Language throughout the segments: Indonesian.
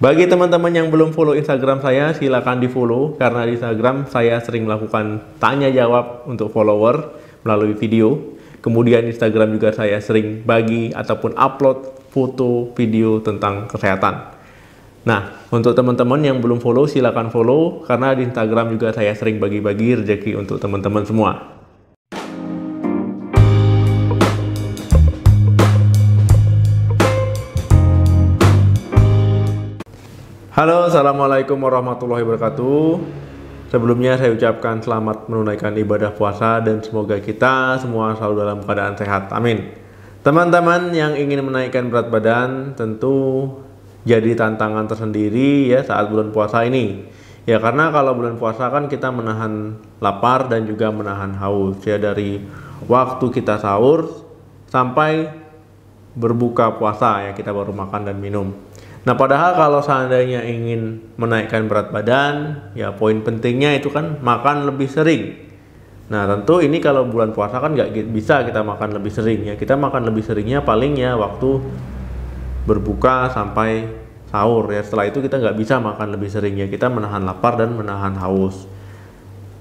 Bagi teman-teman yang belum follow Instagram saya, silakan di follow karena di Instagram saya sering melakukan tanya jawab untuk follower melalui video. Kemudian Instagram juga saya sering bagi ataupun upload foto video tentang kesehatan. Nah, untuk teman-teman yang belum follow, silakan follow karena di Instagram juga saya sering bagi-bagi rezeki untuk teman-teman semua. Halo, assalamualaikum warahmatullahi wabarakatuh. Sebelumnya saya ucapkan selamat menunaikan ibadah puasa dan semoga kita semua selalu dalam keadaan sehat. Amin. Teman-teman yang ingin menaikkan berat badan tentu jadi tantangan tersendiri ya saat bulan puasa ini. Ya karena kalau bulan puasa kan kita menahan lapar dan juga menahan haus ya dari waktu kita sahur sampai berbuka puasa ya kita baru makan dan minum. Nah padahal kalau seandainya ingin menaikkan berat badan ya poin pentingnya itu kan makan lebih sering. Nah tentu ini kalau bulan puasa kan nggak bisa kita makan lebih sering ya. Kita makan lebih seringnya paling ya waktu berbuka sampai sahur ya. Setelah itu kita nggak bisa makan lebih sering ya. Kita menahan lapar dan menahan haus.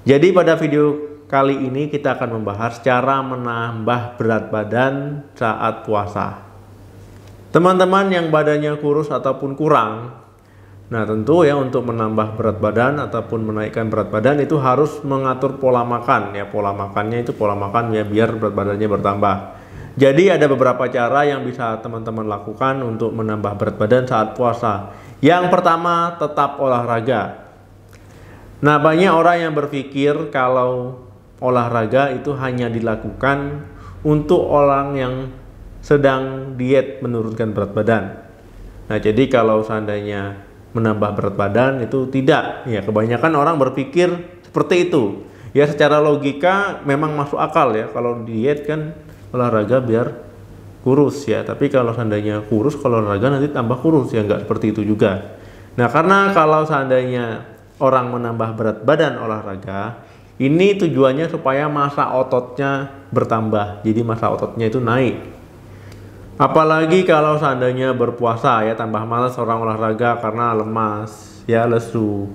Jadi pada video kali ini kita akan membahas cara menambah berat badan saat puasa. Teman-teman yang badannya kurus ataupun kurang, nah tentu ya untuk menambah berat badan ataupun menaikkan berat badan itu harus mengatur pola makan ya. Pola makannya itu pola makan ya biar berat badannya bertambah. Jadi ada beberapa cara yang bisa teman-teman lakukan untuk menambah berat badan saat puasa. Yang pertama, tetap olahraga. Nah banyak orang yang berpikir kalau olahraga itu hanya dilakukan untuk orang yang sedang diet menurunkan berat badan. Nah jadi kalau seandainya menambah berat badan itu tidak ya, kebanyakan orang berpikir seperti itu ya. Secara logika memang masuk akal ya, kalau diet kan olahraga biar kurus ya, tapi kalau seandainya kurus kalau olahraga nanti tambah kurus ya, nggak seperti itu juga. Nah karena kalau seandainya orang menambah berat badan olahraga ini tujuannya supaya massa ototnya bertambah, jadi massa ototnya itu naik. Apalagi kalau seandainya berpuasa ya, tambah malas orang olahraga karena lemas ya, lesu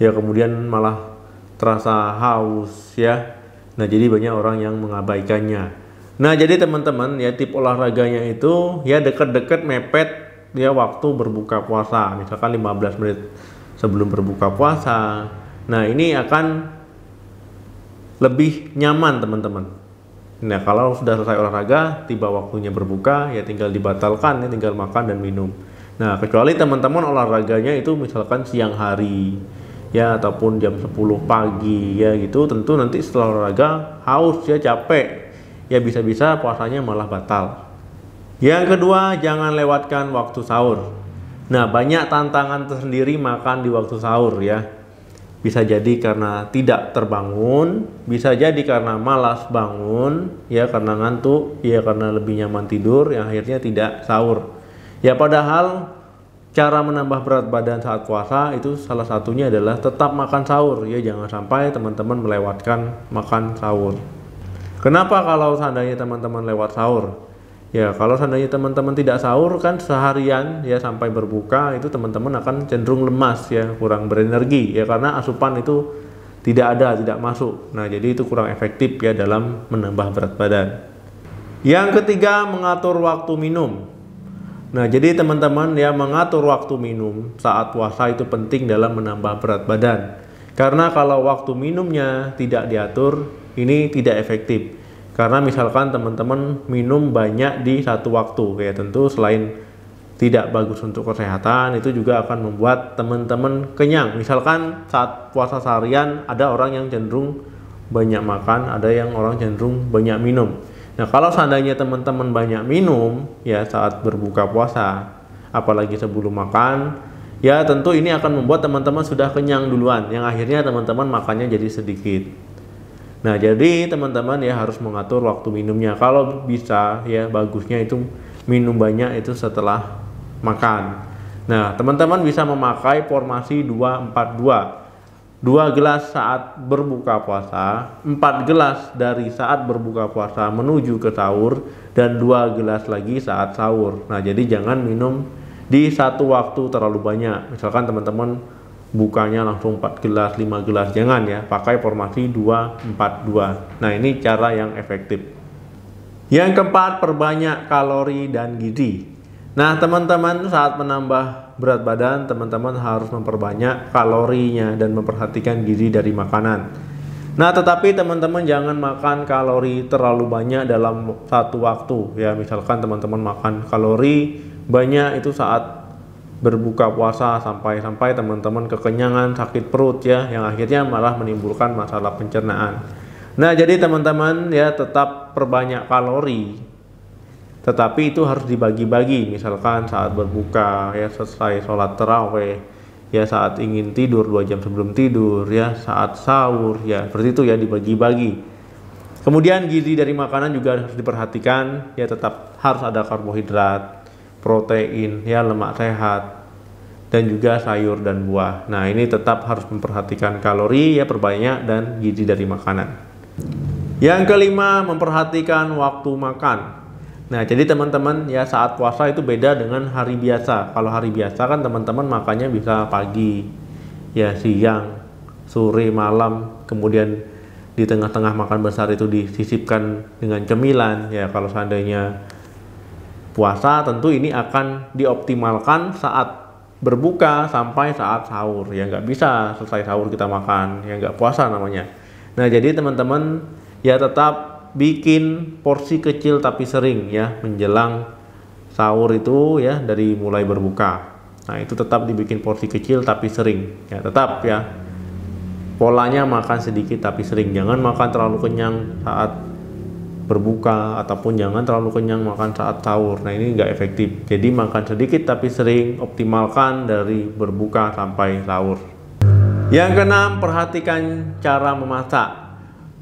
ya, kemudian malah terasa haus ya. Nah jadi banyak orang yang mengabaikannya. Nah jadi teman-teman ya, tip olahraganya itu ya deket-deket mepet ya waktu berbuka puasa, misalkan 15 menit sebelum berbuka puasa. Nah ini akan lebih nyaman teman-teman. Nah kalau sudah selesai olahraga, tiba waktunya berbuka ya tinggal dibatalkan ya, tinggal makan dan minum. Nah kecuali teman-teman olahraganya itu misalkan siang hari ya ataupun jam 10 pagi ya gitu, tentu nanti setelah olahraga haus ya, capek ya, bisa-bisa puasanya malah batal. Yang kedua, jangan lewatkan waktu sahur. Nah banyak tantangan tersendiri makan di waktu sahur ya. Bisa jadi karena tidak terbangun, bisa jadi karena malas bangun, ya karena ngantuk, ya karena lebih nyaman tidur, yang akhirnya tidak sahur. Ya padahal cara menambah berat badan saat puasa itu salah satunya adalah tetap makan sahur, ya jangan sampai teman-teman melewatkan makan sahur. Kenapa kalau seandainya teman-teman lewat sahur? Ya kalau seandainya teman-teman tidak sahur kan seharian ya sampai berbuka itu teman-teman akan cenderung lemas ya, kurang berenergi ya karena asupan itu tidak ada, tidak masuk. Nah jadi itu kurang efektif ya dalam menambah berat badan. Yang ketiga, mengatur waktu minum. Nah jadi teman-teman ya, mengatur waktu minum saat puasa itu penting dalam menambah berat badan. Karena kalau waktu minumnya tidak diatur ini tidak efektif. Karena misalkan teman-teman minum banyak di satu waktu ya, tentu selain tidak bagus untuk kesehatan itu juga akan membuat teman-teman kenyang. Misalkan saat puasa seharian ada orang yang cenderung banyak makan, ada yang orang cenderung banyak minum. Nah kalau seandainya teman-teman banyak minum ya saat berbuka puasa, apalagi sebelum makan ya, tentu ini akan membuat teman-teman sudah kenyang duluan, yang akhirnya teman-teman makannya jadi sedikit. Nah jadi teman-teman ya harus mengatur waktu minumnya. Kalau bisa ya bagusnya itu minum banyak itu setelah makan. Nah teman-teman bisa memakai formasi 2-4-2. 2 gelas saat berbuka puasa, 4 gelas dari saat berbuka puasa menuju ke sahur, dan 2 gelas lagi saat sahur. Nah jadi jangan minum di satu waktu terlalu banyak. Misalkan teman-teman bukanya langsung 4 gelas, 5 gelas, jangan ya, pakai formasi 2-4-2. Nah, ini cara yang efektif. Yang keempat, perbanyak kalori dan gizi. Nah, teman-teman saat menambah berat badan, teman-teman harus memperbanyak kalorinya dan memperhatikan gizi dari makanan. Nah, tetapi teman-teman jangan makan kalori terlalu banyak dalam satu waktu ya. Misalkan teman-teman makan kalori banyak itu saat berbuka puasa sampai teman-teman kekenyangan, sakit perut ya, yang akhirnya malah menimbulkan masalah pencernaan. Nah, jadi teman-teman ya tetap perbanyak kalori, tetapi itu harus dibagi-bagi. Misalkan saat berbuka ya, selesai sholat tarawih ya, saat ingin tidur 2 jam sebelum tidur ya, saat sahur ya, seperti itu ya, dibagi-bagi. Kemudian gizi dari makanan juga harus diperhatikan ya, tetap harus ada karbohidrat, protein ya, lemak sehat, dan juga sayur dan buah. Nah, ini tetap harus memperhatikan kalori ya, perbanyak, dan gizi dari makanan. Yang kelima, memperhatikan waktu makan. Nah, jadi teman-teman ya, saat puasa itu beda dengan hari biasa. Kalau hari biasa kan teman-teman makannya bisa pagi, ya siang, sore, malam, kemudian di tengah-tengah makan besar itu disisipkan dengan cemilan. Ya, kalau seandainya puasa tentu ini akan dioptimalkan saat berbuka sampai saat sahur. Ya, nggak bisa selesai sahur kita makan, ya nggak puasa namanya. Nah, jadi teman-teman ya tetap bikin porsi kecil tapi sering ya, menjelang sahur itu ya, dari mulai berbuka. Nah, itu tetap dibikin porsi kecil tapi sering ya, tetap ya polanya makan sedikit tapi sering. Jangan makan terlalu kenyang saat berbuka, ataupun jangan terlalu kenyang makan saat sahur. Nah, ini nggak efektif. Jadi makan sedikit tapi sering, optimalkan dari berbuka sampai sahur. Yang keenam, perhatikan cara memasak.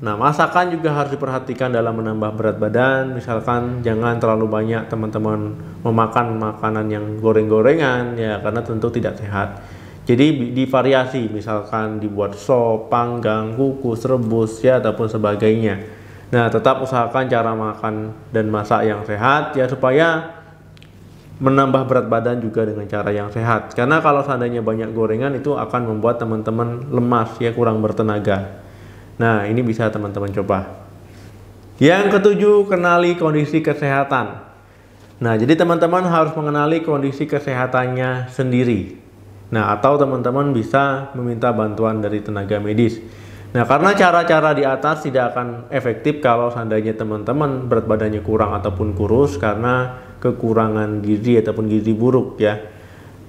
Nah, masakan juga harus diperhatikan dalam menambah berat badan. Misalkan jangan terlalu banyak teman-teman memakan makanan yang goreng-gorengan ya, karena tentu tidak sehat. Jadi divariasi, misalkan dibuat sop, panggang, kukus, rebus ya, ataupun sebagainya. Nah, tetap usahakan cara makan dan masak yang sehat ya, supaya menambah berat badan juga dengan cara yang sehat. Karena kalau seandainya banyak gorengan itu akan membuat teman-teman lemas ya, kurang bertenaga. Nah, ini bisa teman-teman coba. Yang ketujuh, kenali kondisi kesehatan. Nah, jadi teman-teman harus mengenali kondisi kesehatannya sendiri. Nah, atau teman-teman bisa meminta bantuan dari tenaga medis. Nah, karena cara-cara di atas tidak akan efektif kalau seandainya teman-teman berat badannya kurang ataupun kurus karena kekurangan gizi ataupun gizi buruk ya.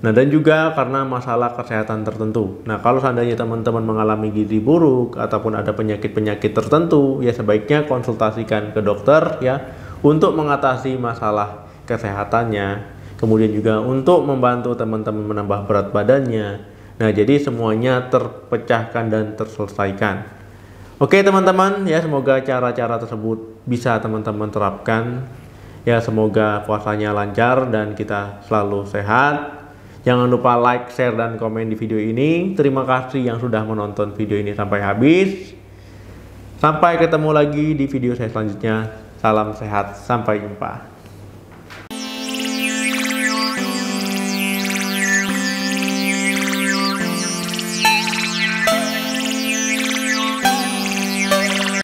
Nah, dan juga karena masalah kesehatan tertentu. Nah, kalau seandainya teman-teman mengalami gizi buruk ataupun ada penyakit-penyakit tertentu, ya sebaiknya konsultasikan ke dokter ya, untuk mengatasi masalah kesehatannya. Kemudian juga untuk membantu teman-teman menambah berat badannya. Nah, jadi semuanya terpecahkan dan terselesaikan. Oke teman-teman ya, semoga cara-cara tersebut bisa teman-teman terapkan. Ya, semoga puasanya lancar dan kita selalu sehat. Jangan lupa like, share, dan komen di video ini. Terima kasih yang sudah menonton video ini sampai habis. Sampai ketemu lagi di video saya selanjutnya. Salam sehat, sampai jumpa.